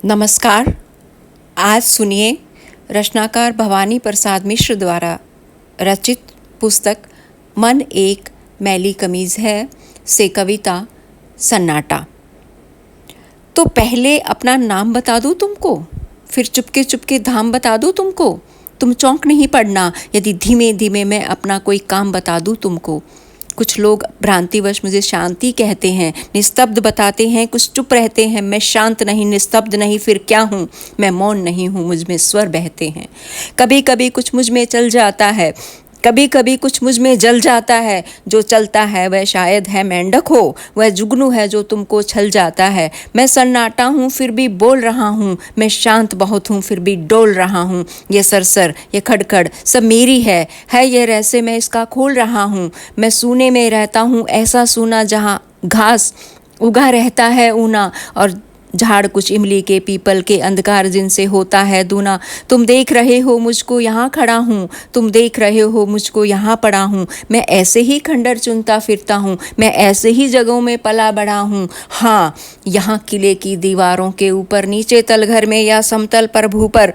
नमस्कार। आज सुनिए रचनाकार भवानी प्रसाद मिश्र द्वारा रचित पुस्तक मन एक मैली कमीज है से कविता सन्नाटा। तो पहले अपना नाम बता दूं तुमको, फिर चुपके चुपके धाम बता दूं तुमको। तुम चौंक नहीं पड़ना यदि धीमे धीमे मैं अपना कोई काम बता दूं तुमको। कुछ लोग भ्रांतिवश मुझे शांति कहते हैं, निस्तब्ध बताते हैं, कुछ चुप रहते हैं। मैं शांत नहीं, निस्तब्ध नहीं, फिर क्या हूँ? मैं मौन नहीं हूँ, मुझ में स्वर बहते हैं। कभी कभी कुछ मुझ में चल जाता है, कभी कभी कुछ मुझ में जल जाता है। जो चलता है वह शायद है मेंढक हो, वह जुगनू है जो तुमको छल जाता है। मैं सन्नाटा हूँ फिर भी बोल रहा हूँ, मैं शांत बहुत हूँ फिर भी डोल रहा हूँ। ये सरसर, ये खड़खड़ सब मेरी है ये रहस्य मैं इसका खोल रहा हूँ। मैं सूने में रहता हूँ, ऐसा सूना जहाँ घास उगा रहता है ऊना, और झाड़ कुछ इमली के पीपल के अंधकार जिनसे होता है दूना। तुम देख रहे हो मुझको यहाँ खड़ा हूँ, तुम देख रहे हो मुझको यहाँ पड़ा हूँ। मैं ऐसे ही खंडर चुनता फिरता हूँ, मैं ऐसे ही जगहों में पला बढ़ा हूँ। हाँ, यहाँ किले की दीवारों के ऊपर, नीचे तलघर में या समतल प्रभु पर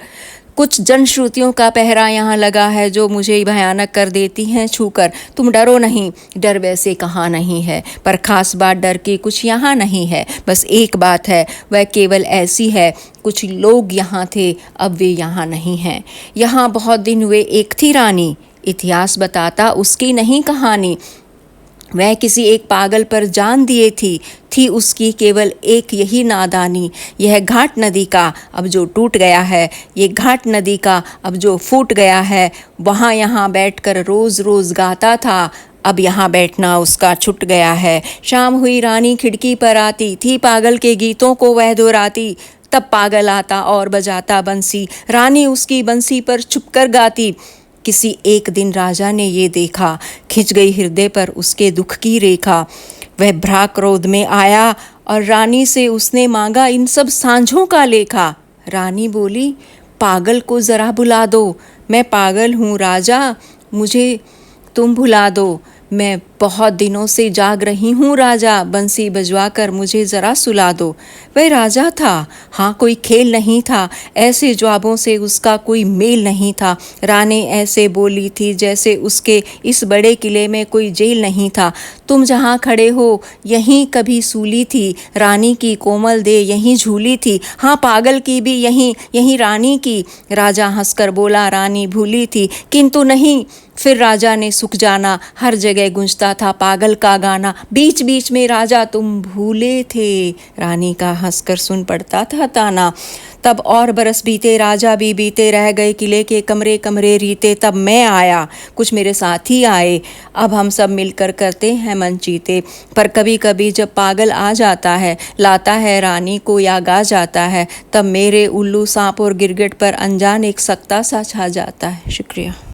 कुछ जनश्रुतियों का पहरा यहाँ लगा है जो मुझे भयानक कर देती हैं छूकर। तुम डरो नहीं, डर वैसे कहाँ नहीं है, पर खास बात डर की कुछ यहाँ नहीं है। बस एक बात है, वह केवल ऐसी है, कुछ लोग यहाँ थे अब वे यहाँ नहीं हैं। यहाँ बहुत दिन हुए एक थी रानी, इतिहास बताता उसकी नहीं कहानी। वह किसी एक पागल पर जान दिए थी उसकी केवल एक यही नादानी। यह घाट नदी का अब जो टूट गया है, ये घाट नदी का अब जो फूट गया है। वहाँ यहाँ बैठकर रोज़ रोज़ गाता था, अब यहाँ बैठना उसका छूट गया है। शाम हुई रानी खिड़की पर आती थी, पागल के गीतों को वह दोहराती। तब पागल आता और बजाता बंसी, रानी उसकी बंसी पर छुपकर गाती। किसी एक दिन राजा ने ये देखा, खिंच गई हृदय पर उसके दुख की रेखा। वह भ्रा क्रोध में आया और रानी से उसने मांगा इन सब सांझों का लेखा। रानी बोली, पागल को ज़रा बुला दो, मैं पागल हूँ राजा, मुझे तुम भुला दो। मैं बहुत दिनों से जाग रही हूँ राजा, बंसी बजवा कर मुझे ज़रा सुला दो। वह राजा था, हाँ कोई खेल नहीं था, ऐसे जवाबों से उसका कोई मेल नहीं था। रानी ऐसे बोली थी जैसे उसके इस बड़े किले में कोई जेल नहीं था। तुम जहाँ खड़े हो यहीं कभी सूली थी, रानी की कोमल दे यहीं झूली थी। हाँ, पागल की भी यहीं रानी की। राजा हंसकर बोला, रानी भूली थी किंतु नहीं। फिर राजा ने सुख जाना, हर जगह गूंजता था पागल का गाना। बीच बीच में राजा तुम भूले थे, रानी का हंसकर सुन पड़ता था ताना। तब और बरस बीते, राजा भी बीते रह गए, किले के कमरे कमरे रीते। तब मैं आया, कुछ मेरे साथी आए, अब हम सब मिलकर करते हैं मन चीते। पर कभी कभी जब पागल आ जाता है, लाता है रानी को या गा जाता है, तब मेरे उल्लू सांप और गिरगिट पर अनजान एक सख्ता सा छा जाता है। शुक्रिया।